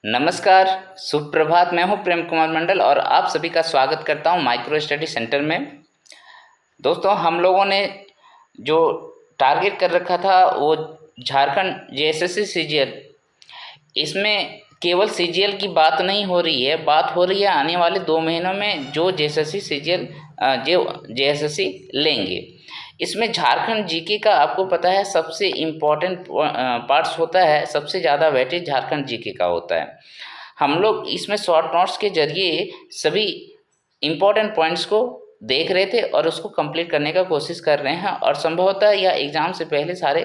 नमस्कार, सुप्रभात। मैं हूं प्रेम कुमार मंडल और आप सभी का स्वागत करता हूं माइक्रो स्टडी सेंटर में। दोस्तों, हम लोगों ने जो टारगेट कर रखा था वो झारखंड जेएसएससी सीजीएल, इसमें केवल सीजीएल की बात नहीं हो रही है, बात हो रही है आने वाले 2 महीनों में जो जेएसएससी सीजीएल जो जेएसएससी लेंगे। इसमें झारखंड जीके का आपको पता है सबसे इम्पोर्टेंट पार्ट्स होता है, सबसे ज़्यादा वेटेज झारखंड जीके का होता है। हम लोग इसमें शॉर्ट नोट्स के जरिए सभी इम्पोर्टेंट पॉइंट्स को देख रहे थे और उसको कंप्लीट करने का कोशिश कर रहे हैं और संभवतः या एग्ज़ाम से पहले सारे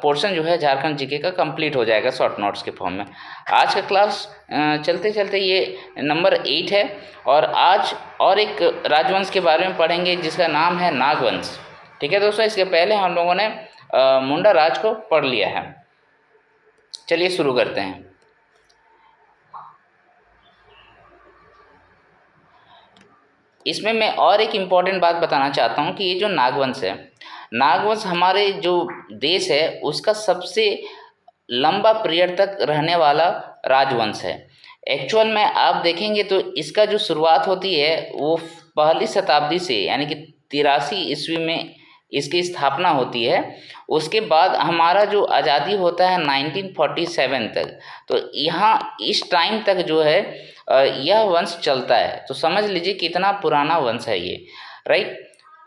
पोर्शन जो है झारखंड जीके का कंप्लीट हो जाएगा शॉर्ट नोट्स के फॉर्म में। आज का क्लास चलते चलते ये नंबर 8 है और आज और एक राजवंश के बारे में पढ़ेंगे जिसका नाम है नागवंश। ठीक है दोस्तों, इसके पहले हम लोगों ने मुंडा राज को पढ़ लिया है। चलिए शुरू करते हैं। इसमें मैं और एक इम्पॉर्टेंट बात बताना चाहता हूँ कि ये जो नागवंश है, नागवंश हमारे जो देश है उसका सबसे लंबा पीरियड तक रहने वाला राजवंश है। एक्चुअल में आप देखेंगे तो इसका जो शुरुआत होती है वो पहली शताब्दी से, यानी कि 83 ईस्वी में इसकी स्थापना होती है। उसके बाद हमारा जो आज़ादी होता है 1947 तक, तो यहाँ इस टाइम तक जो है यह वंश चलता है। तो समझ लीजिए कितना पुराना वंश है ये, राइट।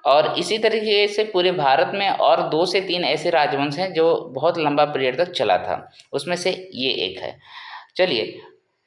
और इसी तरीके से पूरे भारत में और 2 से 3 ऐसे राजवंश हैं जो बहुत लंबा पीरियड तक चला था, उसमें से ये एक है। चलिए,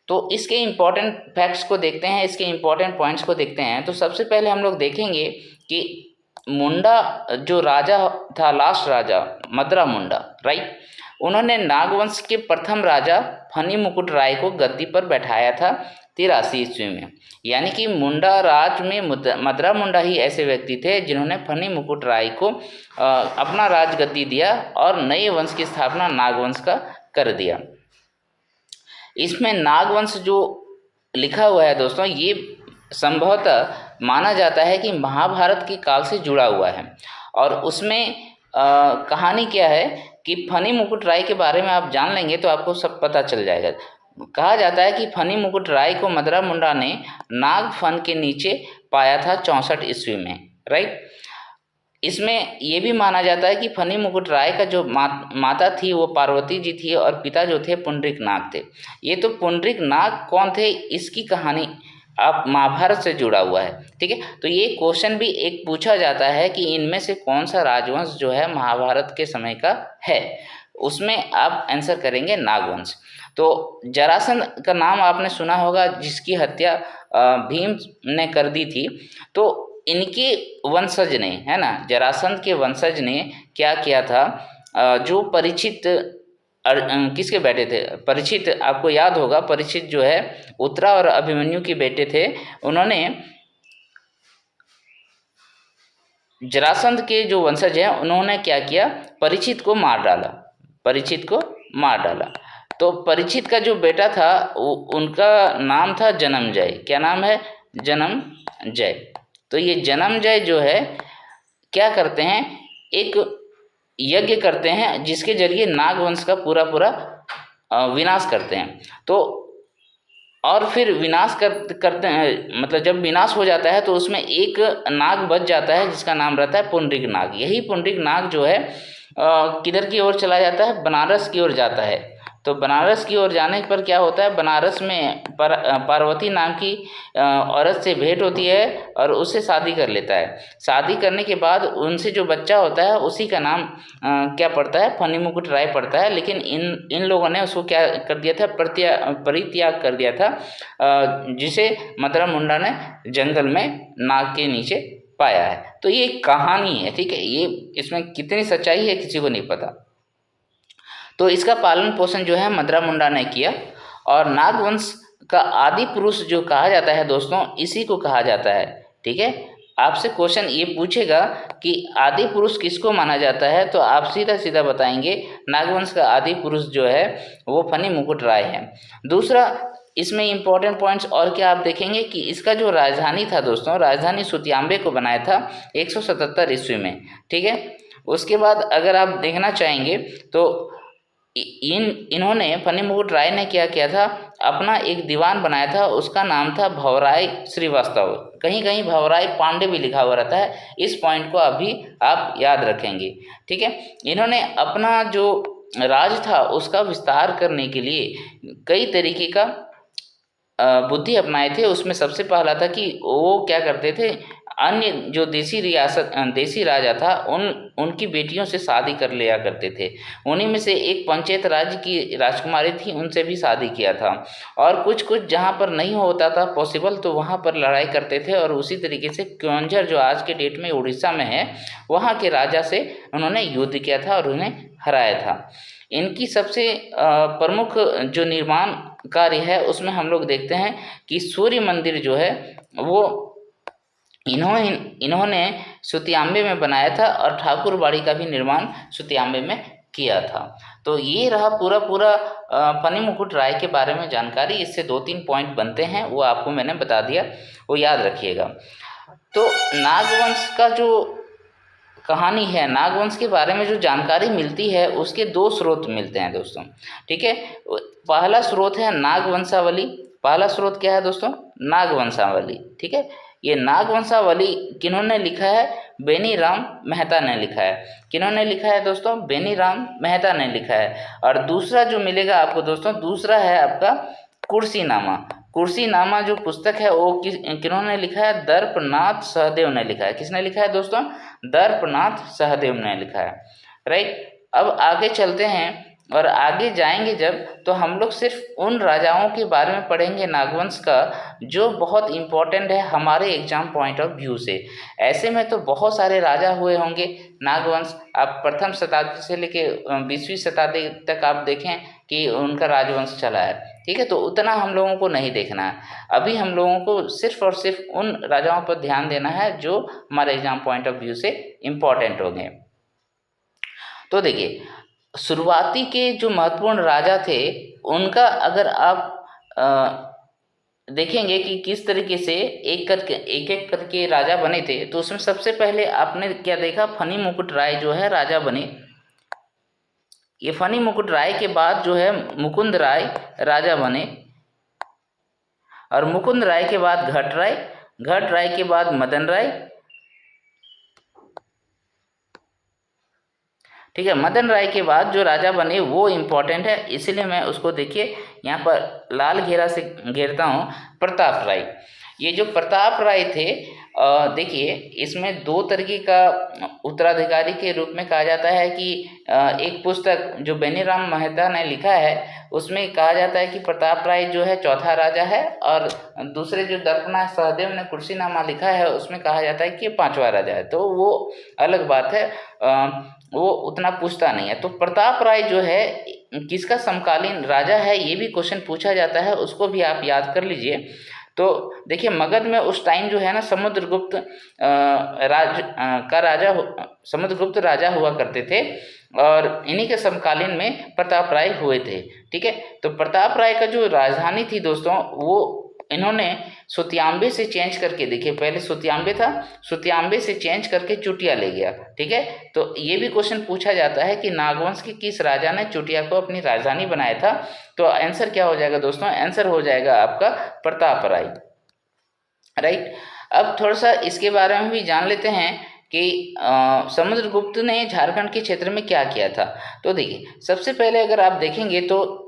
तो इसके इम्पॉर्टेंट फैक्ट्स को देखते हैं, इसके इम्पॉर्टेंट पॉइंट्स को देखते हैं। तो सबसे पहले हम लोग देखेंगे कि मुंडा जो राजा था, लास्ट राजा मदरा मुंडा, राइट, उन्होंने नागवंश के प्रथम राजा फनी मुकुट राय को गद्दी पर बैठाया था 83 ईस्वी में। यानी कि मुंडा राज में मदरा मुंडा ही ऐसे व्यक्ति थे जिन्होंने फनी मुकुट राय को अपना राज गद्दी दिया और नए वंश की स्थापना नागवंश का कर दिया। इसमें नागवंश जो लिखा हुआ है दोस्तों, ये संभवतः माना जाता है कि महाभारत के काल से जुड़ा हुआ है। और उसमें कहानी क्या है कि फनी मुकुट राय के बारे में आप जान लेंगे तो आपको सब पता चल जाएगा। कहा जाता है कि फनी मुकुट राय को मदरा मुंडा ने नाग फन के नीचे पाया था 64 ईस्वी में, राइट। इसमें ये भी माना जाता है कि फनी मुकुट राय का जो माता थी वो पार्वती जी थी और पिता जो थे पुंडरीक नाग थे। ये तो पुंडरीक नाग कौन थे, इसकी कहानी आप महाभारत से जुड़ा हुआ है, ठीक है। तो ये क्वेश्चन भी एक पूछा जाता है कि इनमें से कौन सा राजवंश जो है महाभारत के समय का है, उसमें आप आंसर करेंगे नागवंश। तो जरासंध का नाम आपने सुना होगा, जिसकी हत्या भीम ने कर दी थी। तो इनके वंशज ने, है ना, जरासंध के वंशज ने क्या किया था, जो परीक्षित किसके बेटे थे, परीक्षित, आपको याद होगा परीक्षित जो है उत्तरा और अभिमन्यु के बेटे थे। उन्होंने जरासंध के जो वंशज हैं उन्होंने क्या किया, परीक्षित को मार डाला, परीक्षित को मार डाला। तो परीक्षित का जो बेटा था उनका नाम था जन्मजय। क्या नाम है? जन्मजय। तो ये जन्मजय जो है क्या करते हैं, एक यज्ञ करते हैं जिसके जरिए नागवंश का पूरा पूरा विनाश करते हैं। तो और फिर विनाश करते हैं, मतलब जब विनाश हो जाता है तो उसमें एक नाग बच जाता है जिसका नाम रहता है पुंडरीक नाग। यही पुंडरीक नाग जो है किधर की ओर चला जाता है, बनारस की ओर जाता है। तो बनारस की ओर जाने पर क्या होता है, बनारस में पार्वती नाम की औरत से भेंट होती है और उससे शादी कर लेता है। शादी करने के बाद उनसे जो बच्चा होता है उसी का नाम क्या पड़ता है, फनी मुकुट राय पड़ता है। लेकिन इन लोगों ने उसको क्या कर दिया था, परित्याग कर दिया था, जिसे मदरा मुंडा ने जंगल में नाग के नीचे पाया है। तो ये एक कहानी है, ठीक है। ये इसमें कितनी सच्चाई है किसी को नहीं पता। तो इसका पालन पोषण जो है मदरा मुंडा ने किया। और नागवंश का आदि पुरुष जो कहा जाता है दोस्तों, इसी को कहा जाता है, ठीक है। आपसे क्वेश्चन ये पूछेगा कि आदि पुरुष किसको माना जाता है, तो आप सीधा सीधा बताएंगे नागवंश का आदि पुरुष जो है वो फनी मुकुट राय है। दूसरा, इसमें इम्पोर्टेंट पॉइंट्स और क्या आप देखेंगे कि इसका जो राजधानी था दोस्तों, राजधानी सुतियांबे को बनाया था 177 ईस्वी में, ठीक है। उसके बाद अगर आप देखना चाहेंगे तो इन्होंने फनी मुकुट राय ने क्या किया था, अपना एक दीवान बनाया था, उसका नाम था भवराय श्रीवास्तव। कहीं कहीं भवराय पांडे भी लिखा हुआ रहता है, इस पॉइंट को अभी आप याद रखेंगे। ठीक है, इन्होंने अपना जो राज था उसका विस्तार करने के लिए कई तरीके का बुद्धि अपनाए थे। उसमें सबसे पहला था कि वो क्या करते थे, अन्य जो देसी राजा था उनकी बेटियों से शादी कर लिया करते थे। उन्हीं में से एक पंचायत राज्य की राजकुमारी थी, उनसे भी शादी किया था। और कुछ कुछ जहाँ पर नहीं होता था पॉसिबल, तो वहाँ पर लड़ाई करते थे। और उसी तरीके से क्योंझर जो आज के डेट में उड़ीसा में है, वहाँ के राजा से उन्होंने युद्ध किया था और उन्हें हराया था। इनकी सबसे प्रमुख जो निर्माण कार्य है उसमें हम लोग देखते हैं कि सूर्य मंदिर जो है वो इन्होंने सुतियाम्बे में बनाया था, और ठाकुर बाड़ी का भी निर्माण सुतियाम्बे में किया था। तो ये रहा पूरा पूरा फनी मुकुट राय के बारे में जानकारी। इससे 2-3 पॉइंट बनते हैं, वो आपको मैंने बता दिया, वो याद रखिएगा। तो नागवंश का जो कहानी है, नागवंश के बारे में जो जानकारी मिलती है, उसके 2 स्रोत मिलते हैं दोस्तों। ठीक है, पहला स्रोत है नागवंशावली। पहला स्रोत क्या है दोस्तों, नागवंशावली। ठीक है, ये नागवंशावली किन्होंने लिखा है, बेनी राम मेहता ने लिखा है। किन्होंने लिखा है दोस्तों, बेनी राम मेहता ने लिखा है। और दूसरा जो मिलेगा आपको दोस्तों, दूसरा है आपका कुर्सीनामा। कुर्सीनामा जो पुस्तक है वो किन्होंने लिखा है, दर्पनाथ सहदेव ने लिखा है। किसने लिखा है दोस्तों, दर्पनाथ सहदेव ने लिखा है। राइट, अब आगे चलते हैं और आगे जाएंगे जब, तो हम लोग सिर्फ उन राजाओं के बारे में पढ़ेंगे नागवंश का जो बहुत इम्पोर्टेंट है हमारे एग्जाम पॉइंट ऑफ व्यू से। ऐसे में तो बहुत सारे राजा हुए होंगे नागवंश, आप प्रथम शताब्दी से लेके 20वीं शताब्दी तक आप देखें कि उनका राजवंश चला है। ठीक है, तो उतना हम लोगों को नहीं देखना है। अभी हम लोगों को सिर्फ और सिर्फ उन राजाओं पर ध्यान देना है जो हमारे एग्जाम पॉइंट ऑफ व्यू से इम्पोर्टेंट होंगे। तो देखिए, शुरुआती के जो महत्वपूर्ण राजा थे उनका अगर आप देखेंगे कि किस तरीके से एक एक करके राजा बने थे, तो उसमें सबसे पहले आपने क्या देखा, फनी मुकुट राय जो है राजा बने। ये फनी मुकुट राय के बाद जो है मुकुंद राय राजा बने, और मुकुंद राय के बाद घट राय के बाद मदन राय। ठीक है, मदन राय के बाद जो राजा बने वो इम्पोर्टेंट है, इसलिए मैं उसको देखिए यहाँ पर लाल घेरा से घेरता हूँ, प्रताप राय। ये जो प्रताप राय थे, देखिए इसमें 2 तरीके का उत्तराधिकारी के रूप में कहा जाता है कि एक पुस्तक जो बेनीराम मेहता ने लिखा है उसमें कहा जाता है कि प्रताप राय जो है चौथा राजा है, और दूसरे जो दर्पनाथ सहदेव ने कुर्सीनामा लिखा है उसमें कहा जाता है कि 5वां राजा है। तो वो अलग बात है, वो उतना पूछता नहीं है। तो प्रताप राय जो है किसका समकालीन राजा है, ये भी क्वेश्चन पूछा जाता है, उसको भी आप याद कर लीजिए। तो देखिए, मगध में उस टाइम जो है ना समुद्रगुप्त समुद्रगुप्त राजा हुआ करते थे, और इन्हीं के समकालीन में प्रताप राय हुए थे। ठीक है, तो प्रताप राय का जो राजधानी थी दोस्तों, वो इन्होंने सुतियाम्बे से चेंज करके, देखिए पहले सुतियाम्बे था, सुतियाम्बे से चेंज करके चुटिया ले गया। ठीक है, तो ये भी क्वेश्चन पूछा जाता है कि नागवंश के किस राजा ने चुटिया को अपनी राजधानी बनाया था। तो आंसर क्या हो जाएगा दोस्तों, आंसर हो जाएगा आपका प्रताप राय। राइट, अब थोड़ा सा इसके बारे में भी जान लेते हैं कि समुद्रगुप्त ने झारखंड के क्षेत्र में क्या किया था। तो देखिए, सबसे पहले अगर आप देखेंगे तो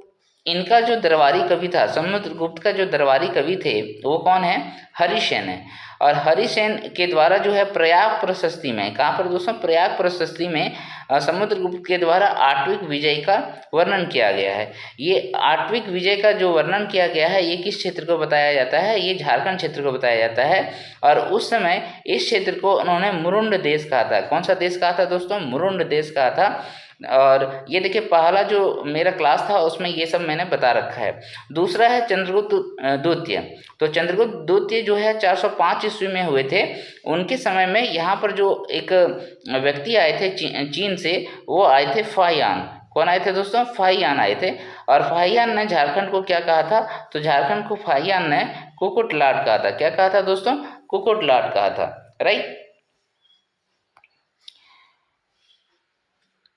इनका जो दरबारी कवि था, समुद्रगुप्त का जो दरबारी कवि थे वो कौन है, हरिसेन है। और हरिसेन के द्वारा जो है प्रयाग प्रशस्ति में, कहाँ पर दोस्तों, प्रयाग प्रशस्ति में समुद्रगुप्त के द्वारा आठवीं विजय का वर्णन किया गया है। ये आठवीं विजय का जो वर्णन किया गया है ये किस क्षेत्र को बताया जाता है, ये झारखंड क्षेत्र को बताया जाता है। और उस समय इस क्षेत्र को उन्होंने मुरुंड देश कहा था। कौन सा देश कहा था दोस्तों, मुरुंड देश कहा था। और ये देखिए, पहला जो मेरा क्लास था उसमें ये सब मैंने बता रखा है। दूसरा है चंद्रगुप्त द्वितीय। तो चंद्रगुप्त द्वितीय जो है 405 ईस्वी में हुए थे। उनके समय में यहाँ पर जो एक व्यक्ति आए थे चीन से, वो आए थे फाहियान। कौन आए थे दोस्तों, फाहियान आए थे। और फाहियान ने झारखंड को क्या कहा था, तो झारखंड को फाहियान ने कुकुट लाट कहा था। क्या कहा था दोस्तों, कुकुट लाट कहा था। राइट,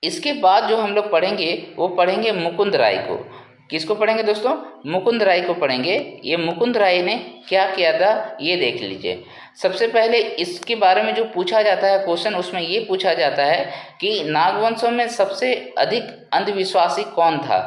इसके बाद जो हम लोग पढ़ेंगे वो पढ़ेंगे मुकुंद राय को। किसको पढ़ेंगे दोस्तों? मुकुंद राय को पढ़ेंगे। ये मुकुंद राय ने क्या किया था ये देख लीजिए। सबसे पहले इसके बारे में जो पूछा जाता है क्वेश्चन, उसमें ये पूछा जाता है कि नागवंशों में सबसे अधिक अंधविश्वासी कौन था,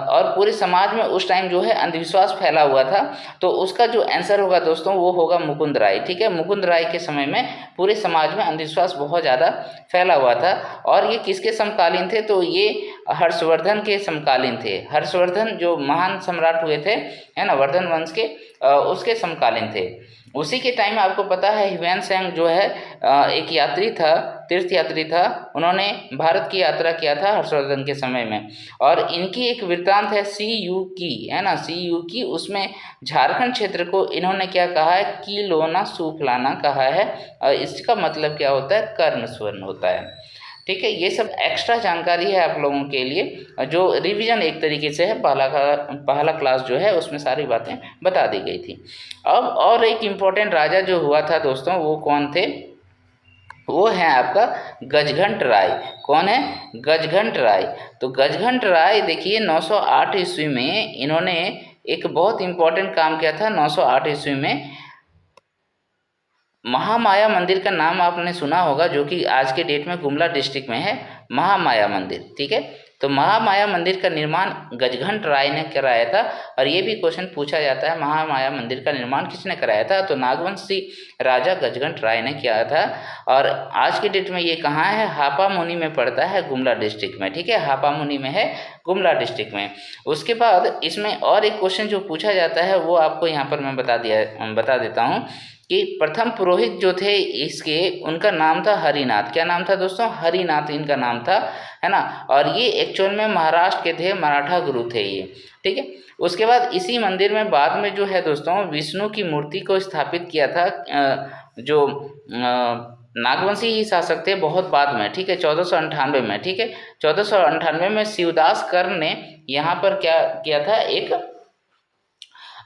और पूरे समाज में उस टाइम जो है अंधविश्वास फैला हुआ था। तो उसका जो आंसर होगा दोस्तों वो होगा मुकुंद राय। ठीक है, मुकुंद राय के समय में पूरे समाज में अंधविश्वास बहुत ज़्यादा फैला हुआ था। और ये किसके समकालीन थे? तो ये हर्षवर्धन के समकालीन थे। हर्षवर्धन जो महान सम्राट हुए थे, है ना, वर्धन वंश के, उसके समकालीन थे। उसी के टाइम में आपको पता है ह्वेनसांग जो है एक यात्री था, तीर्थ यात्री था। उन्होंने भारत की यात्रा किया था हर्षवर्धन के समय में। और इनकी एक वृत्तांत है सी यू की, है ना, सी यू की। उसमें झारखंड क्षेत्र को इन्होंने क्या कहा है? कीलोना सूफलाना कहा है। और इसका मतलब क्या होता है? कर्ण स्वर्ण होता है। ठीक है, ये सब एक्स्ट्रा जानकारी है आप लोगों के लिए, जो रिवीजन एक तरीके से है। पहला क्लास जो है उसमें सारी बातें बता दी गई थी। अब और एक इम्पोर्टेंट राजा जो हुआ था दोस्तों, वो कौन थे? वो है आपका गजघंट राय। कौन है? गजघंट राय। तो गजघंट राय देखिए 908 ईस्वी में इन्होंने एक बहुत इम्पोर्टेंट काम किया था। 908 ईस्वी में महामाया मंदिर का नाम आपने सुना होगा, जो कि आज के डेट में गुमला डिस्ट्रिक्ट में है, महामाया मंदिर। ठीक है, तो महामाया मंदिर का निर्माण गजघंट राय ने कराया था। और ये भी क्वेश्चन पूछा जाता है, महामाया मंदिर का निर्माण किसने कराया था? तो नागवंशी राजा गजघंट राय ने किया था। और आज के डेट में ये कहाँ है? हापामुनी में पड़ता है, गुमला डिस्ट्रिक्ट में। ठीक है, हापामुनी में है, गुमला डिस्ट्रिक्ट में। उसके बाद इसमें और एक क्वेश्चन जो पूछा जाता है वो आपको यहाँ पर मैं बता देता हूँ कि प्रथम पुरोहित जो थे इसके, उनका नाम था हरिनाथ। क्या नाम था दोस्तों? हरिनाथ इनका नाम था, है ना। और ये एक्चुअल में महाराष्ट्र के थे, मराठा गुरु थे ये। ठीक है, उसके बाद इसी मंदिर में बाद में जो है दोस्तों विष्णु की मूर्ति को स्थापित किया था जो नागवंशी ही शासक थे बहुत बाद में। ठीक है, 1498 में। ठीक है, 1498 में शिवदास कर्ण ने यहाँ पर क्या किया था? एक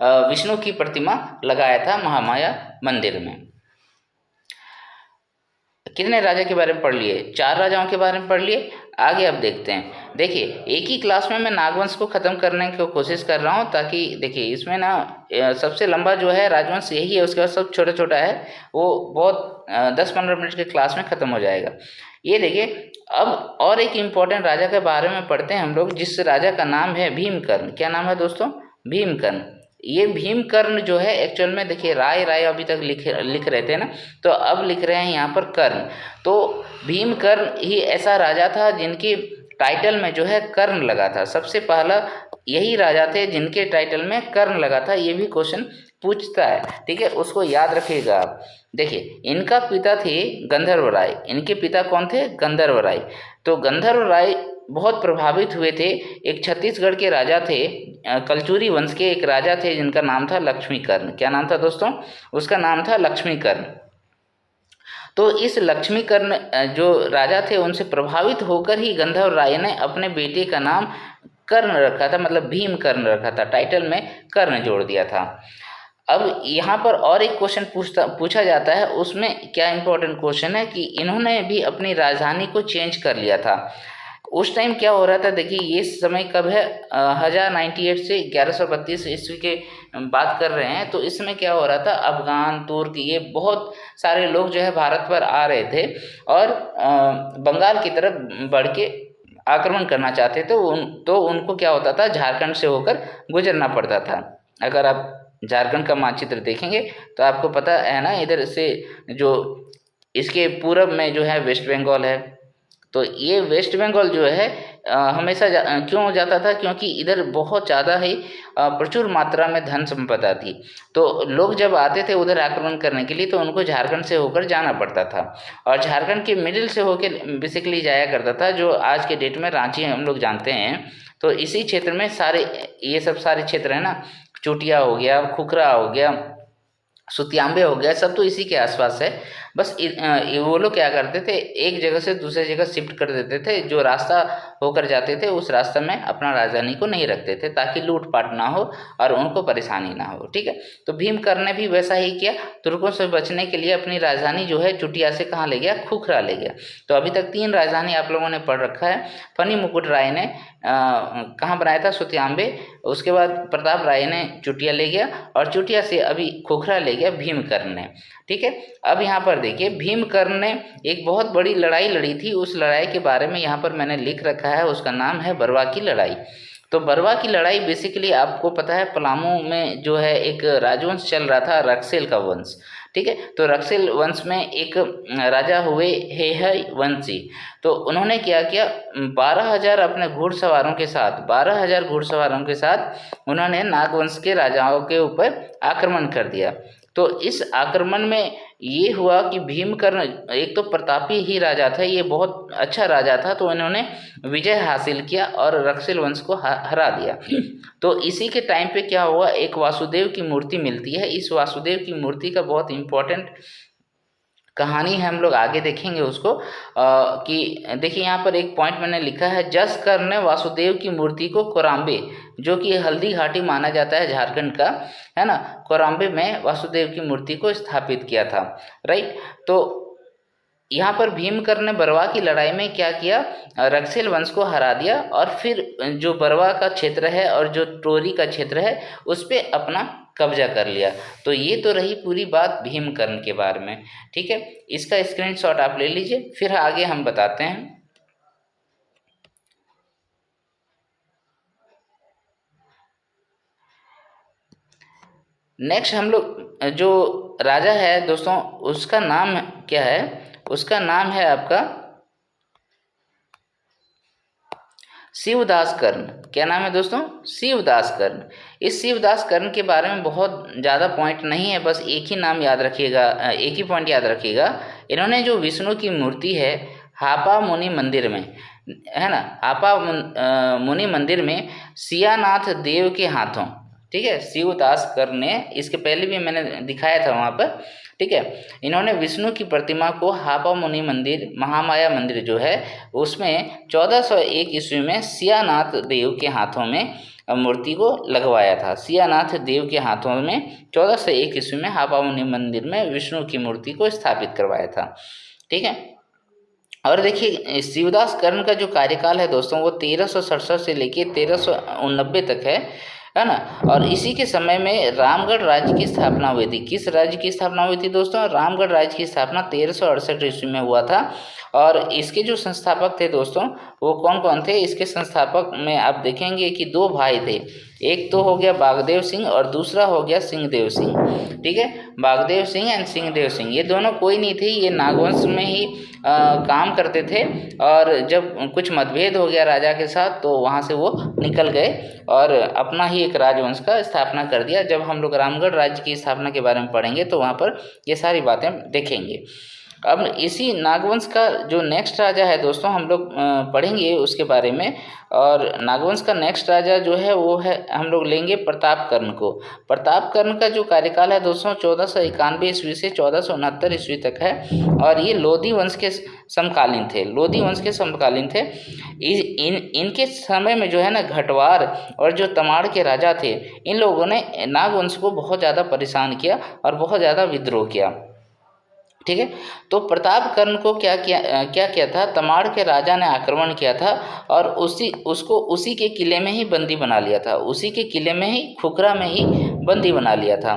विष्णु की प्रतिमा लगाया था महामाया मंदिर में। कितने राजा के बारे में पढ़ लिए? 4 राजाओं के बारे में पढ़ लिए। आगे अब देखते हैं। देखिए, एक ही क्लास में मैं नागवंश को ख़त्म करने की कोशिश कर रहा हूँ, ताकि देखिए इसमें ना सबसे लंबा जो है राजवंश यही है, उसके बाद सब छोटा छोटा है, वो बहुत 10-15 मिनट के क्लास में ख़त्म हो जाएगा। ये देखिए, अब और एक इम्पॉर्टेंट राजा के बारे में पढ़ते हैं हम लोग, जिस राजा का नाम है भीमकर्ण। क्या नाम है दोस्तों? भीमकर्ण। ये भीमकर्ण जो है एक्चुअल में देखिए राय अभी तक लिख रहे थे ना, तो अब लिख रहे हैं यहाँ पर कर्ण। तो भीमकर्ण ही ऐसा राजा था जिनकी टाइटल में जो है कर्ण लगा था। सबसे पहला यही राजा थे जिनके टाइटल में कर्ण लगा था। ये भी क्वेश्चन पूछता है, ठीक है, उसको याद रखिएगा आप। देखिए, इनका पिता थे गंधर्व राय। इनके पिता कौन थे? गंधर्व राय। तो गंधर्व राय बहुत प्रभावित हुए थे। एक छत्तीसगढ़ के राजा थे, कलचुरी वंश के एक राजा थे जिनका नाम था लक्ष्मीकर्ण। क्या नाम था दोस्तों? उसका नाम था लक्ष्मीकर्ण। तो इस लक्ष्मीकर्ण जो राजा थे उनसे प्रभावित होकर ही गंधर्व राय ने अपने बेटे का नाम कर्ण रखा था, मतलब भीमकर्ण रखा था। टाइटल में कर्ण जोड़ दिया था। अब यहाँ पर और एक क्वेश्चन पूछा जाता है, उसमें क्या इंपॉर्टेंट क्वेश्चन है कि इन्होंने भी अपनी राजधानी को चेंज कर लिया था। उस टाइम क्या हो रहा था? देखिए, ये समय कब है? 1098 से 1132 ईस्वी के बात कर रहे हैं। तो इसमें क्या हो रहा था? अफगान, तुर्क, ये बहुत सारे लोग जो है भारत पर आ रहे थे और बंगाल की तरफ बढ़ के आक्रमण करना चाहते थे। तो उनको क्या होता था? झारखंड से होकर गुजरना पड़ता था। अगर आप झारखंड का मानचित्र देखेंगे तो आपको पता है ना, इधर से जो इसके पूरब में जो है वेस्ट बंगाल है। तो ये वेस्ट बंगाल जो है हमेशा क्यों जाता था? क्योंकि इधर बहुत ज़्यादा ही प्रचुर मात्रा में धन संपदा थी। तो लोग जब आते थे उधर आक्रमण करने के लिए, तो उनको झारखंड से होकर जाना पड़ता था। और झारखंड के मिडिल से होकर बेसिकली जाया करता था, जो आज के डेट में रांची हम लोग जानते हैं। तो इसी क्षेत्र में सारे ये सब सारे क्षेत्र है ना, चोटिया हो गया, खुखरा हो गया, सुतियांबे हो गया, सब तो इसी के आसपास है। बस वो लोग क्या करते थे, एक जगह से दूसरे जगह शिफ्ट कर देते थे, जो रास्ता होकर जाते थे उस रास्ते में अपना राजधानी को नहीं रखते थे ताकि लूटपाट ना हो और उनको परेशानी ना हो। ठीक है, तो भीमकर्ण ने भी वैसा ही किया, तुर्कों से बचने के लिए अपनी राजधानी जो है चुटिया से कहाँ ले गया, खुखरा ले गया। तो अभी तक 3 राजधानी आप लोगों ने पढ़ रखा है। फनी मुकुट राय ने कहाँ बनाया था, सुत्यांबे, उसके बाद प्रताप राय ने चुटिया ले गया और चुटिया से अभी खुखरा ले गया भीमकर्ण ने। ठीक है, अब यहाँ पर देखिए भीमकर्ण ने एक बहुत बड़ी लड़ाई लड़ी थी, उस लड़ाई के बारे में यहाँ पर मैंने लिख रखा है, उसका नाम है बरवा की लड़ाई। तो बरवा की लड़ाई बेसिकली आपको पता है पलामू में जो है एक राजवंश चल रहा था, रक्सेल का वंश। ठीक है, तो रक्सेल वंश में एक राजा हुए हेहय वंशी। तो उन्होंने क्या किया, 12,000 अपने घुड़सवारों के साथ, 12,000 घुड़सवारों के साथ उन्होंने नागवंश के राजाओं के ऊपर आक्रमण कर दिया। तो इस आक्रमण में ये हुआ कि भीमकर्ण एक तो प्रतापी ही राजा था, ये बहुत अच्छा राजा था, तो इन्होंने विजय हासिल किया और रक्सेल वंश को हरा दिया। तो इसी के टाइम पे क्या हुआ, एक वासुदेव की मूर्ति मिलती है। इस वासुदेव की मूर्ति का बहुत इम्पोर्टेंट कहानी है, हम लोग आगे देखेंगे उसको। कि देखिए यहाँ पर एक पॉइंट मैंने लिखा है, जसकर्ण ने वासुदेव की मूर्ति को कोराम्बे, जो कि हल्दी घाटी माना जाता है झारखंड का, है ना, कोराम्बे में वासुदेव की मूर्ति को स्थापित किया था। राइट, तो यहाँ पर भीमकर्ण ने बरवा की लड़ाई में क्या किया, रक्सेल वंश को हरा दिया और फिर जो बरवा का क्षेत्र है और जो टोरी का क्षेत्र है उस पर अपना कब्जा कर लिया। तो ये तो रही पूरी बात भीमकर्ण के बारे में। ठीक है, इसका स्क्रीनशॉट आप ले लीजिए, फिर आगे हम बताते हैं। नेक्स्ट हम लोग जो राजा है दोस्तों, उसका नाम क्या है, उसका नाम है आपका शिवदास कर्ण। क्या नाम है दोस्तों, शिवदास कर्ण। इस शिवदास कर्ण के बारे में बहुत ज़्यादा पॉइंट नहीं है, बस एक ही नाम याद रखिएगा, एक ही पॉइंट याद रखिएगा। इन्होंने जो विष्णु की मूर्ति है हापा मुनि मंदिर में, है ना, हापा मुनि मंदिर में सियानाथ देव के हाथों, ठीक है, शिवदास कर्ण ने, इसके पहले भी मैंने दिखाया था वहाँ पर। ठीक है, इन्होंने विष्णु की प्रतिमा को हापा मुनि मंदिर, महामाया मंदिर जो है उसमें 1401 ईस्वी में सियानाथ देव के हाथों में मूर्ति को लगवाया था। सियानाथ देव के हाथों में 1401 ईस्वी में हापा मुनि मंदिर में विष्णु की मूर्ति को स्थापित करवाया था। ठीक है, और देखिए शिवदास कर्ण का जो कार्यकाल है दोस्तों वो 1367 से लेके 1389 तक है ना। और इसी के समय में रामगढ़ राज्य की स्थापना हुई थी। किस राज्य की स्थापना हुई थी दोस्तों, रामगढ़ राज्य की स्थापना 1368 ईस्वी में हुआ था। और इसके जो संस्थापक थे दोस्तों वो कौन कौन थे, इसके संस्थापक में आप देखेंगे कि 2 भाई थे, एक तो हो गया बागदेव सिंह और दूसरा हो गया सिंहदेव सिंह। ठीक है, बागदेव सिंह एंड सिंहदेव सिंह, ये दोनों कोई नहीं थे, ये नागवंश में ही काम करते थे। और जब कुछ मतभेद हो गया राजा के साथ तो वहाँ से वो निकल गए और अपना ही एक राजवंश का स्थापना कर दिया। जब हम लोग रामगढ़ राज्य की स्थापना के बारे में पढ़ेंगे तो वहाँ पर ये सारी बातें देखेंगे। अब इसी नागवंश का जो नेक्स्ट राजा है दोस्तों हम लोग पढ़ेंगे उसके बारे में। और नागवंश का नेक्स्ट राजा जो है वो है, हम लोग लेंगे प्रतापकर्ण को। प्रतापकर्ण का जो कार्यकाल है दोस्तों 1491 ईस्वी से 1469 ईस्वी तक है। और ये लोधी वंश के समकालीन थे, लोधी वंश के समकालीन थे। इनके समय में जो है ना घटवार और जो तमाड़ के राजा थे, इन लोगों ने नागवंश को बहुत ज़्यादा परेशान किया और बहुत ज़्यादा विद्रोह किया। ठीक है, तो प्रतापकर्ण को क्या किया था, तमाड़ के राजा ने आक्रमण किया था और उसी के किले में ही बंदी बना लिया था, उसी के किले में ही, खुखरा में ही बंदी बना लिया था।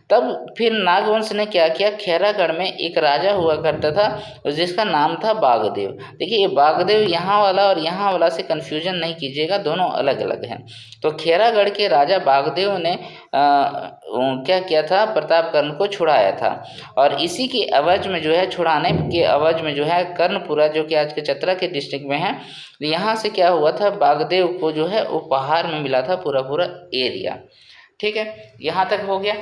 तब फिर नागवंश ने क्या किया, खैरागढ़ में एक राजा हुआ करता था जिसका नाम था बागदेव। देखिए ये बागदेव यहाँ वाला और यहाँ वाला से कन्फ्यूजन नहीं कीजिएगा, दोनों अलग अलग हैं। तो खैरागढ़ के राजा बागदेव ने क्या किया था, प्रतापकर्ण को छुड़ाया था। और इसी के एवज में जो है, छुड़ाने के एवज में जो है कर्णपुरा, जो कि आज के चतरा के डिस्ट्रिक्ट में है, यहाँ से क्या हुआ था, बागदेव को जो है उपहार में मिला था पूरा एरिया। ठीक है, यहाँ तक हो गया।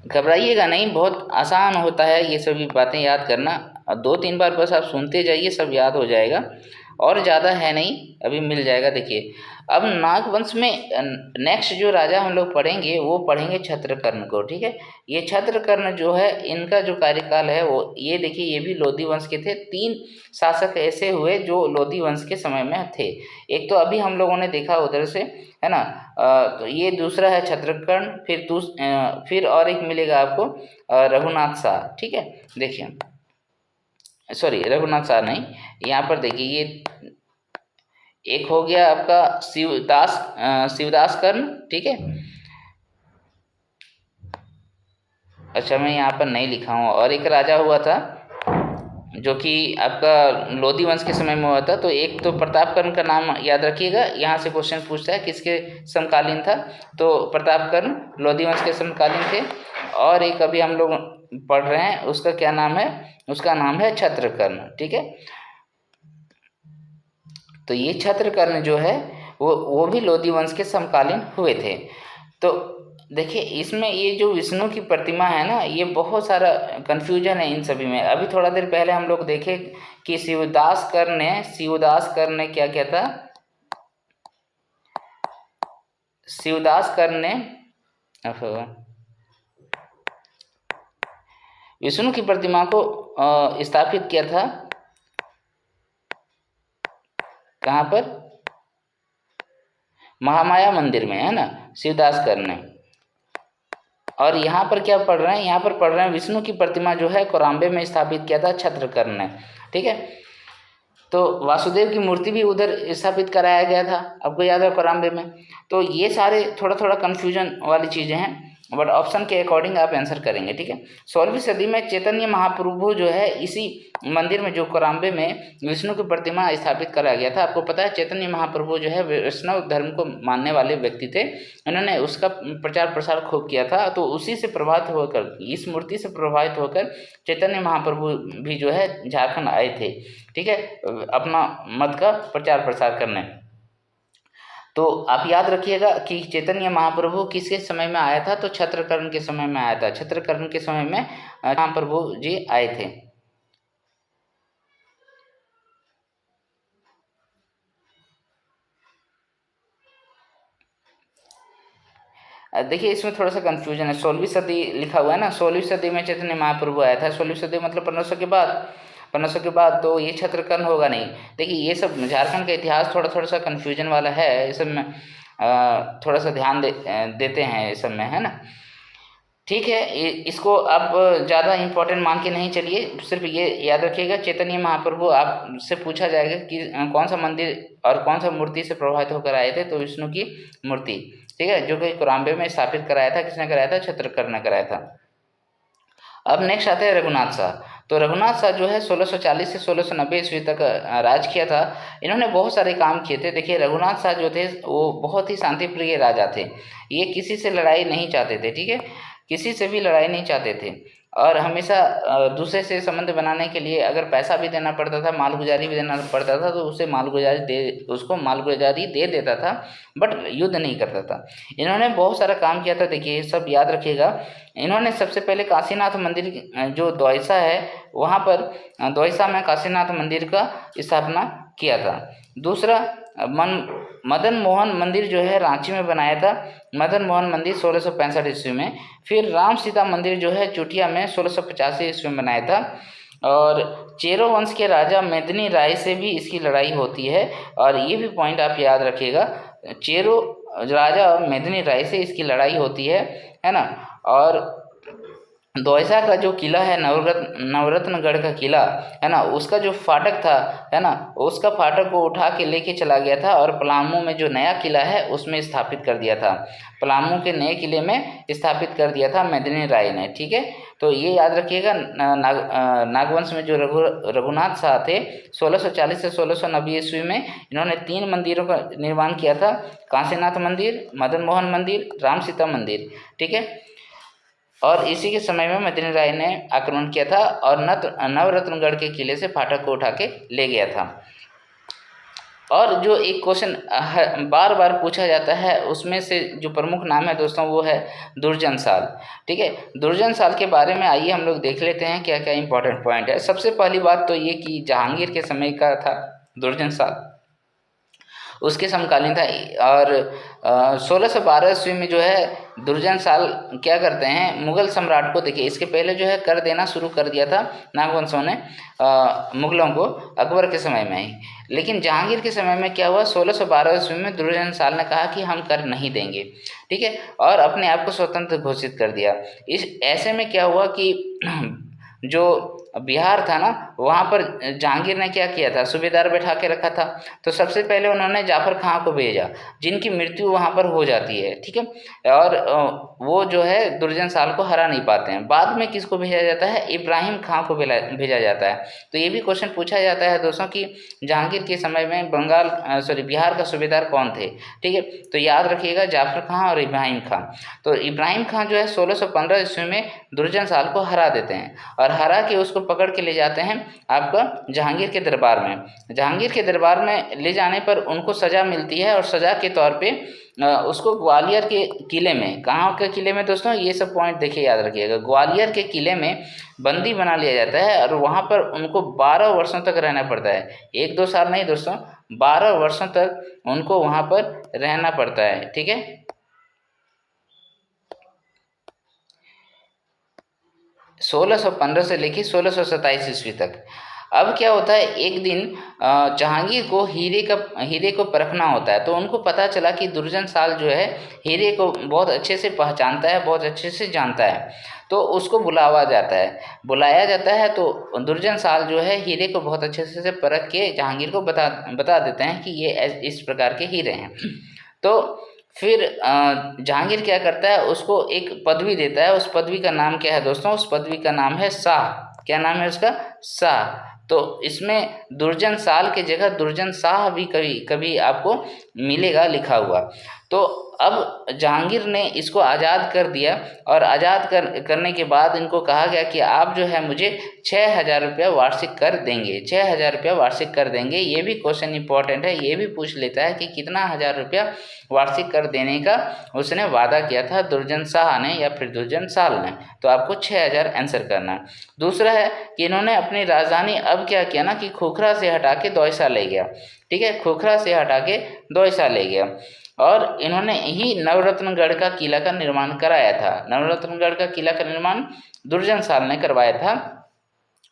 घबराइएगा नहीं, बहुत आसान होता है ये सभी बातें याद करना। 2-3 बार बस आप सुनते जाइए, सब याद हो जाएगा, और ज़्यादा है नहीं, अभी मिल जाएगा। देखिए अब नागवंश में नेक्स्ट जो राजा हम लोग पढ़ेंगे वो पढ़ेंगे क्षत्रकर्ण को। ठीक है, ये क्षत्रकर्ण जो है इनका जो कार्यकाल है वो ये देखिए, ये भी लोधी वंश के थे। 3 शासक ऐसे हुए जो लोधी वंश के समय में थे। एक तो अभी हम लोगों ने देखा उधर से, है ना। तो ये दूसरा है क्षत्रकर्ण, फिर और एक मिलेगा आपको रघुनाथ शाह। ठीक है, देखिए, सॉरी रघुनाथ शाह नहीं, यहाँ पर देखिए ये एक हो गया आपका शिवदास कर्ण। ठीक है, अच्छा मैं यहाँ पर नहीं लिखा हूँ। और एक राजा हुआ था जो कि आपका लोधी वंश के समय में हुआ था। तो एक तो प्रतापकर्ण का नाम याद रखिएगा, यहाँ से क्वेश्चन पूछता है किसके समकालीन था। तो प्रतापकर्ण लोधी वंश के समकालीन थे। और एक अभी हम लोग पढ़ रहे हैं, उसका क्या नाम है, उसका नाम है क्षत्रकर्ण। ठीक है, तो ये क्षत्रकर्ण जो है वो भी लोधी वंश के समकालीन हुए थे। तो देखिए इसमें ये जो विष्णु की प्रतिमा है ना, ये बहुत सारा कन्फ्यूजन है इन सभी में। अभी थोड़ा देर पहले हम लोग देखे कि शिवदास कर्ण ने क्या किया था, शिवदास कर्ण ने विष्णु की प्रतिमा को स्थापित किया था। कहाँ पर, महामाया मंदिर में, है ना, शिवदास कर्ण ने। और यहाँ पर क्या पढ़ रहे हैं, यहाँ पर पढ़ रहे हैं विष्णु की प्रतिमा जो है कोराम्बे में स्थापित किया था क्षत्रकर्ण ने। ठीक है, तो वासुदेव की मूर्ति भी उधर स्थापित कराया गया था, आपको याद है, कोराम्बे में। तो ये सारे थोड़ा थोड़ा कन्फ्यूजन वाली चीज़ें हैं, बट ऑप्शन के अकॉर्डिंग आप आंसर करेंगे। ठीक है, 16वीं सदी में चैतन्य महाप्रभु जो है इसी मंदिर में जो कोराम्बे में विष्णु की प्रतिमा स्थापित कराया गया था। आपको पता है चैतन्य महाप्रभु जो है वैष्णव धर्म को मानने वाले व्यक्ति थे, इन्होंने उसका प्रचार प्रसार खूब किया था। तो उसी से प्रभावित होकर, इस मूर्ति से प्रभावित होकर चैतन्य महाप्रभु भी जो है झारखंड आए थे। ठीक है, अपना मत का प्रचार प्रसार करने। तो आप याद रखिएगा कि चैतन्य महाप्रभु किसके समय में आया था, तो क्षत्रकर्ण के समय में आया था। क्षत्रकर्ण के समय में महाप्रभु जी आए थे। देखिए इसमें थोड़ा सा कंफ्यूजन है, 16वीं सदी लिखा हुआ है ना, 16वीं सदी में चैतन्य महाप्रभु आया था। 16वीं सदी मतलब 1500 के बाद, 1500 के बाद, तो ये क्षत्रकर्ण होगा नहीं। देखिए ये सब झारखंड का इतिहास थोड़ा सा कन्फ्यूजन वाला है, इस सब में थोड़ा सा ध्यान देते हैं इस सब में, है ना। ठीक है, इसको आप ज़्यादा इम्पोर्टेंट मान के नहीं चलिए, सिर्फ ये याद रखिएगा चैतन्य महाप्रभु आपसे पूछा जाएगा कि कौन सा मंदिर और कौन सा मूर्ति से प्रभावित होकर आए थे, तो विष्णु की मूर्ति। ठीक है, जो कि कोराम्बे में स्थापित कराया था, किसने कराया था, क्षत्रकर्ण ने कराया था। अब नेक्स्ट आते हैं रघुनाथ शाह। तो रघुनाथ शाह जो है 1640 से 1690 ईस्वी तक राज किया था। इन्होंने बहुत सारे काम किए थे। देखिए रघुनाथ शाह जो थे वो बहुत ही शांतिप्रिय राजा थे, ये किसी से लड़ाई नहीं चाहते थे। ठीक है, किसी से भी लड़ाई नहीं चाहते थे, और हमेशा दूसरे से संबंध बनाने के लिए अगर पैसा भी देना पड़ता था, मालगुजारी भी देना पड़ता था, तो उसको मालगुजारी दे देता था, बट युद्ध नहीं करता था। इन्होंने बहुत सारा काम किया था। देखिए ये सब याद रखिएगा। इन्होंने सबसे पहले काशीनाथ मंदिर जो द्वाइसा है, वहाँ पर द्वाइसा में काशीनाथ मंदिर का स्थापना किया था। दूसरा मदन मोहन मंदिर जो है रांची में बनाया था, मदन मोहन मंदिर 1665 ईस्वी में। फिर राम सीता मंदिर जो है चुटिया में 1685 ईस्वी में बनाया था। और चेरो वंश के राजा मेदिनी राय से भी इसकी लड़ाई होती है, और ये भी पॉइंट आप याद रखिएगा, चेरो राजा मेदिनी राय से इसकी लड़ाई होती है ना। और द्वाइसा का जो किला है, नवरत्नगढ़ का किला है ना, उसका जो फाटक था, है ना, उसका फाटक को उठा के लेके चला गया था, और पलामू में जो नया किला है उसमें स्थापित कर दिया था। पलामू के नए किले में स्थापित कर दिया था मेदिनी राय ने। ठीक है, तो ये याद रखिएगा। नागवंश में जो रघुनाथ शाह थे 1640 से 1690 ईस्वी में इन्होंने 3 मंदिरों का निर्माण किया था, काशीनाथ मंदिर, मदन मोहन मंदिर, राम सीता मंदिर। ठीक है, और इसी के समय में मेदिनी राय ने आक्रमण किया था और नवरत्नगढ़ के किले से फाटक को उठा के ले गया था। और जो एक क्वेश्चन बार बार पूछा जाता है, उसमें से जो प्रमुख नाम है दोस्तों वो है दुर्जन साल। ठीक है, दुर्जन साल के बारे में आइए हम लोग देख लेते हैं क्या क्या इंपॉर्टेंट पॉइंट है। सबसे पहली बात तो ये कि जहांगीर के समय का था दुर्जन साल। उसके समकालीन था। और 1612 ईस्वी में जो है दुर्जन साल क्या करते हैं, मुगल सम्राट को, देखिए इसके पहले जो है कर देना शुरू कर दिया था नागवंशों ने मुगलों को अकबर के समय में ही, लेकिन जहांगीर के समय में क्या हुआ, 1612 ईस्वी में दुर्जन साल ने कहा कि हम कर नहीं देंगे, ठीक है, और अपने आप को स्वतंत्र घोषित कर दिया। इस ऐसे में क्या हुआ कि जो बिहार था ना, वहाँ पर जहांगीर ने क्या किया था, सूबेदार बैठा के रखा था। तो सबसे पहले उन्होंने जाफर खां को भेजा, जिनकी मृत्यु वहाँ पर हो जाती है, ठीक है, और वो जो है दुर्जन साल को हरा नहीं पाते हैं। बाद में किसको भेजा जाता है, इब्राहिम खां को भेजा जाता है। तो ये भी क्वेश्चन पूछा जाता है दोस्तों कि जहांगीर के समय में बिहार का सूबेदार कौन थे, ठीक है, तो याद रखिएगा जाफर खां और इब्राहिम खां। तो इब्राहिम खां जो है 1615 ईस्वी में दुर्जन साल को हरा देते हैं, और हरा के उसको पकड़ के ले जाते हैं आपका जहांगीर के दरबार में। जहांगीर के दरबार में ले जाने पर उनको सज़ा मिलती है, और सज़ा के तौर पे उसको ग्वालियर के किले में, कहाँ के किले में दोस्तों, ये सब पॉइंट देखिए याद रखिएगा, ग्वालियर के किले में बंदी बना लिया जाता है, और वहाँ पर उनको 12 वर्षों तक रहना पड़ता है। 1-2 साल नहीं दोस्तों, 12 वर्षों तक उनको वहाँ पर रहना पड़ता है, ठीक है। 1615 से लेकर 1627 ईस्वी तक। अब क्या होता है, एक दिन जहांगीर को हीरे को परखना होता है। तो उनको पता चला कि दुर्जन साल जो है हीरे को बहुत अच्छे से पहचानता है, बहुत अच्छे से जानता है। तो उसको बुलाया जाता है। तो दुर्जन साल जो है हीरे को बहुत अच्छे से परख के जहांगीर को बता देते हैं कि ये इस प्रकार के हीरे हैं। तो फिर जहांगीर क्या करता है, उसको एक पदवी देता है। उस पदवी का नाम क्या है दोस्तों, उस पदवी का नाम है शाह। क्या नाम है उसका, शाह। तो इसमें दुर्जन साल के जगह दुर्जन शाह भी कभी आपको मिलेगा लिखा हुआ। तो अब जहांगीर ने इसको आज़ाद कर दिया, और आज़ाद करने के बाद इनको कहा गया कि आप जो है मुझे 6,000 रुपया वार्षिक कर देंगे, 6,000 रुपया वार्षिक कर देंगे। ये भी क्वेश्चन इंपॉर्टेंट है, ये भी पूछ लेता है कि कितना 1,000 रुपया वार्षिक कर देने का उसने वादा किया था दुर्जन शाह ने या फिर दुर्जन साल ने। तो आपको 6,000 आंसर करना है। दूसरा है कि इन्होंने अपनी राजधानी अब क्या किया ना कि खोखरा से हटा के दौसा ले गया, ठीक है, खोखरा से हटा के दौसा ले गया। और इन्होंने ही नवरत्नगढ़ का किला का निर्माण कराया था। नवरत्नगढ़ का किला का निर्माण दुर्जन साल ने करवाया था।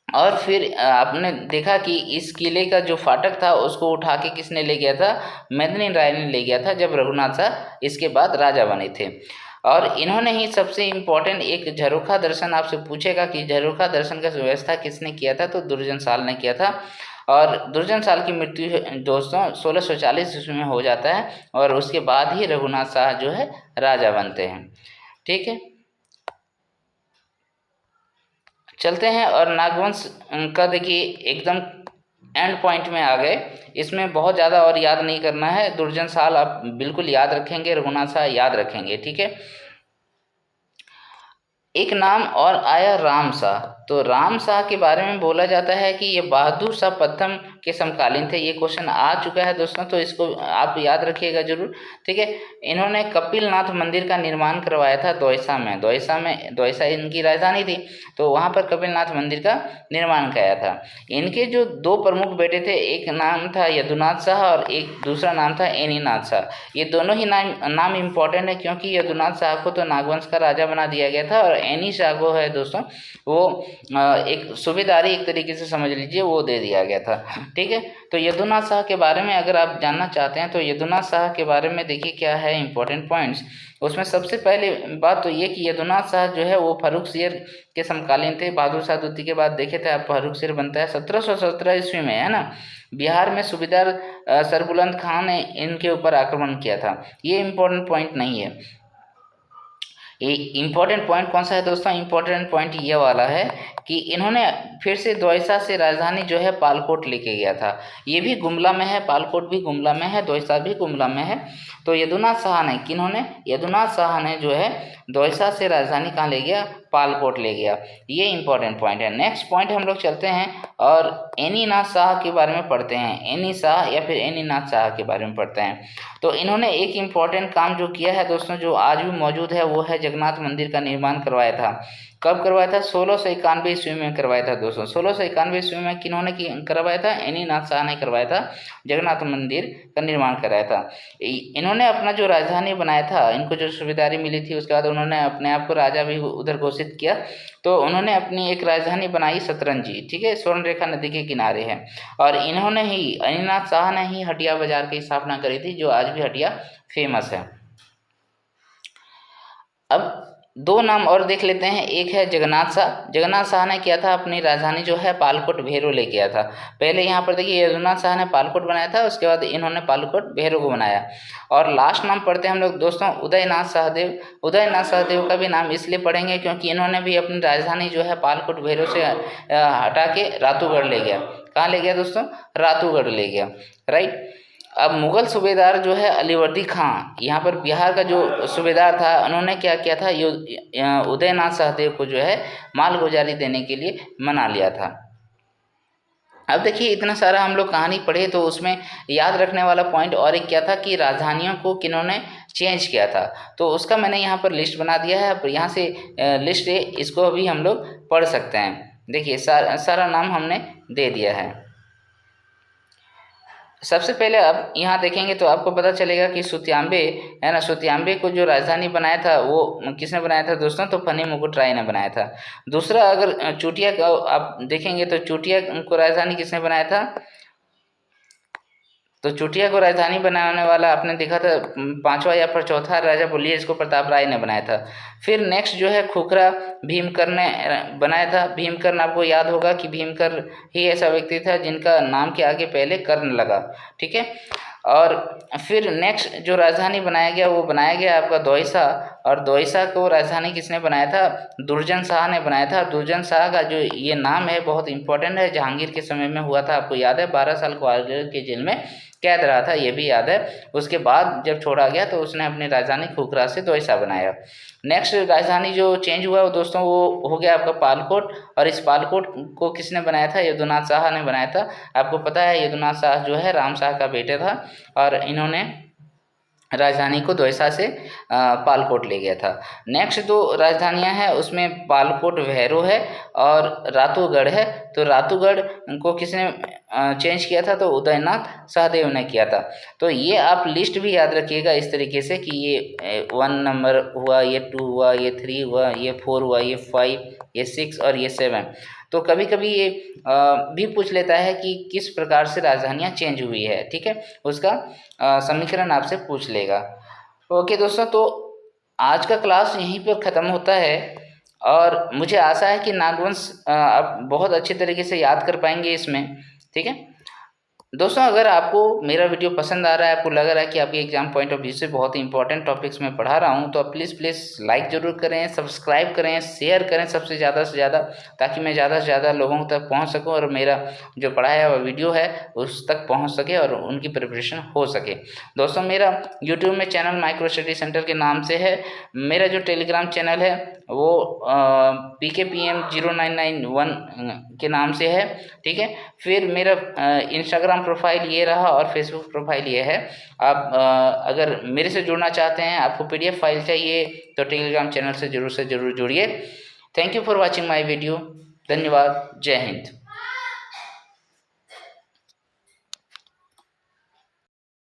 और फिर आपने देखा कि इस किले का जो फाटक था उसको उठा के किसने ले गया था, मेदिनी राय ने ले गया था, जब रघुनाथ शाह इसके बाद राजा बने थे। और इन्होंने ही सबसे इम्पोर्टेंट एक झरोखा दर्शन आपसे पूछेगा कि झरोखा दर्शन का व्यवस्था किसने किया था, तो दुर्जन साल ने किया था। और दुर्जन साल की मृत्यु दोस्तों 1640 ईस्वी में हो जाता है, और उसके बाद ही रघुनाथ शाह जो है राजा बनते हैं, ठीक है। चलते हैं और नागवंश का देखिए एकदम एंड पॉइंट में आ गए। इसमें बहुत ज़्यादा और याद नहीं करना है, दुर्जन साल आप बिल्कुल याद रखेंगे, रघुनाथ शाह याद रखेंगे, ठीक है। एक नाम और आया राम शाह। तो राम शाह के बारे में बोला जाता है कि ये बहादुर शाह प्रथम के समकालीन थे। ये क्वेश्चन आ चुका है दोस्तों, तो इसको आप याद रखिएगा जरूर, ठीक है। इन्होंने कपिलनाथ मंदिर का निर्माण करवाया था दौसा में। दौसा इनकी राजधानी थी, तो वहाँ पर कपिलनाथ मंदिर का निर्माण कराया था। इनके जो 2 प्रमुख बेटे थे, एक नाम था यदुनाथ शाह और एक दूसरा नाम था एनीनाथ शाह। ये दोनों ही नाम इम्पोर्टेंट है, क्योंकि यदुनाथ शाह को तो नागवंश का राजा बना दिया गया था, और एनी शाह को है दोस्तों वो एक सूबेदारी एक तरीके से समझ लीजिए वो दे दिया गया था, ठीक है। तो यदुनाथ शाह के बारे में अगर आप जानना चाहते हैं तो यदुनाथ शाह के बारे में देखिए क्या है इंपॉर्टेंट पॉइंट्स। उसमें सबसे पहले बात तो ये कि यदुनाथ शाह जो है वो फर्रुखसियर के समकालीन थे। बहादुर शाह द्वितीय के बाद देखे थे आप, फर्रुखसियर बनता है 1717 ईस्वी में, है ना। बिहार में सूबेदार सरबुलंद खान ने इनके ऊपर आक्रमण किया था। ये इम्पोर्टेंट पॉइंट नहीं है। ये इम्पोर्टेंट पॉइंट कौन सा है दोस्तों, इम्पोर्टेंट पॉइंट ये वाला है कि इन्होंने फिर से दौसा से राजधानी जो है पालकोट लेके गया था। ये भी गुमला में है, पालकोट भी गुमला में है, दौसा भी गुमला में है। तो यदुनाथ शाह ने जो है दौसा से राजधानी कहाँ ले गया, पालकोट ले गया। ये इंपॉर्टेंट पॉइंट है। नेक्स्ट पॉइंट हम लोग चलते हैं और एनीनाथ शाह के बारे में पढ़ते हैं। एनी शाह या फिर एनीनाथ शाह के बारे में पढ़ते हैं। तो इन्होंने एक इम्पॉर्टेंट काम जो किया है दोस्तों, जो आज भी मौजूद है, वो है जगन्नाथ मंदिर का निर्माण करवाया था। कब करवाया था? 1691 ईस्वी में करवाया था दोस्तों। 1691 ईस्वी में किन्होंने करवाया था? एनीनाथ शाह ने करवाया था, जगन्नाथ मंदिर का निर्माण कराया था। इन्होंने अपना जो राजधानी बनाया था, इनको जो सुबेदारी मिली थी, उसके बाद उन्होंने अपने आप को राजा भी उधर घोषित किया। तो उन्होंने अपनी एक राजधानी बनाई सतरंजी, ठीक है, स्वर्ण रेखा नदी के किनारे है। और इन्होंने ही, अनिनाथ शाह ने ही हटिया बाजार की स्थापना करी थी, जो आज भी हटिया फेमस है। अब दो नाम और देख लेते हैं। एक है जगन्नाथ शाह। जगन्नाथ शाह ने किया था, अपनी राजधानी जो है पालकोट भैरो ले किया था। पहले यहाँ पर देखिए जगन्नाथ शाह ने पालकोट बनाया था, उसके बाद इन्होंने पालकोट भैरो को बनाया। और लास्ट नाम पढ़ते हैं हम लोग दोस्तों, उदयनाथ सहदेव। उदयनाथ सहदेव का भी नाम इसलिए पढ़ेंगे क्योंकि इन्होंने भी अपनी राजधानी जो है पालकोट भैरो से हटा के रातूगढ़ ले गया। कहाँ ले गया दोस्तों? रातूगढ़ ले गया, राइट। अब मुगल सूबेदार जो है अलीवर्दी खां, यहाँ पर बिहार का जो सूबेदार था, उन्होंने क्या किया था, उदयनाथ सहदेव को जो है मालगुजारी देने के लिए मना लिया था। अब देखिए इतना सारा हम लोग कहानी पढ़े, तो उसमें याद रखने वाला पॉइंट और एक क्या था कि राजधानियों को किन्होंने चेंज किया था। तो उसका मैंने यहाँ पर लिस्ट बना दिया है। अब यहाँ से लिस्ट है, इसको अभी हम लोग पढ़ सकते हैं। देखिए सारा नाम हमने दे दिया है। सबसे पहले अब यहाँ देखेंगे तो आपको पता चलेगा कि सुत्यांबे है ना, सुत्यांबे को जो राजधानी बनाया था वो किसने बनाया था दोस्तों? तो फनी मुकुट राय ने बनाया था। दूसरा, अगर चूटिया का आप देखेंगे तो चूटिया को राजधानी किसने बनाया था? तो चूटिया को राजधानी बनाने वाला आपने देखा था, पांचवा या फिर चौथा राजा बोलिए, इसको प्रताप राय ने बनाया था। फिर नेक्स्ट जो है खुखरा भीमकर ने बनाया था। भीमकर आपको याद होगा कि भीमकर ही ऐसा व्यक्ति था जिनका नाम के आगे पहले कर्ण लगा, ठीक है। और फिर नेक्स्ट जो राजधानी बनाया गया वो बनाया गया आपका दोईसा। और दोईसा को राजधानी किसने बनाया था? दुर्जन शाह ने बनाया था। दुर्जन शाह का जो ये नाम है बहुत इंपॉर्टेंट है, जहांगीर के समय में हुआ था, आपको याद है, 12 साल ग्वालियर के जेल में कैद रहा था, ये भी याद है। उसके बाद जब छोड़ा गया तो उसने अपनी राजधानी खुखरा से दोईसा बनाया। नेक्स्ट राजधानी जो चेंज हुआ वो दोस्तों वो हो गया आपका पालकोट। और इस पालकोट को किसने बनाया था? यदुनाथ शाह ने बनाया था। आपको पता है यदुनाथ शाह जो है राम शाह का बेटे था, और इन्होंने राजधानी को दोईसा से पालकोट ले गया था। नेक्स्ट दो राजधानियां हैं, उसमें पालकोट भैरो है और रातूगढ़ है। तो रातूगढ़ को किसने चेंज किया था? तो उदयनाथ सहदेव ने किया था। तो ये आप लिस्ट भी याद रखिएगा इस तरीके से कि ये 1 नंबर हुआ, ये 2 हुआ, ये 3 हुआ, ये 4 हुआ, ये 5, ये 6 और ये 7। तो कभी कभी ये भी पूछ लेता है कि किस प्रकार से राजधानियाँ चेंज हुई है, ठीक है, उसका समीकरण आपसे पूछ लेगा। ओके दोस्तों, तो आज का क्लास यहीं पर ख़त्म होता है, और मुझे आशा है कि नागवंश आप बहुत अच्छे तरीके से याद कर पाएंगे इसमें, ठीक है दोस्तों। अगर आपको मेरा वीडियो पसंद आ रहा है, आपको लग रहा है कि आपके एग्जाम पॉइंट ऑफ व्यू से बहुत ही इंपॉर्टेंट टॉपिक्स मैं पढ़ा रहा हूं, तो आप प्लीज़ लाइक ज़रूर करें, सब्सक्राइब करें, शेयर करें सबसे ज़्यादा से ज़्यादा, ताकि मैं ज़्यादा से ज़्यादा लोगों तक पहुंच सकूं और मेरा जो पढ़ाया हुआ वीडियो है उस तक पहुँच सके और उनकी प्रिपरेशन हो सके। दोस्तों मेरा यूट्यूब में चैनल माइक्रो स्टडी सेंटर के नाम से है। मेरा जो टेलीग्राम चैनल है वो PKPM0991 के नाम से है, ठीक है। फिर मेरा इंस्टाग्राम प्रोफाइल ये रहा और फेसबुक प्रोफाइल ये है। आप अगर मेरे से जुड़ना चाहते हैं, आपको PDF फाइल चाहिए, तो टेलीग्राम चैनल से जरूर जुड़िए। Thank you for watching my video. धन्यवाद। जय हिंद।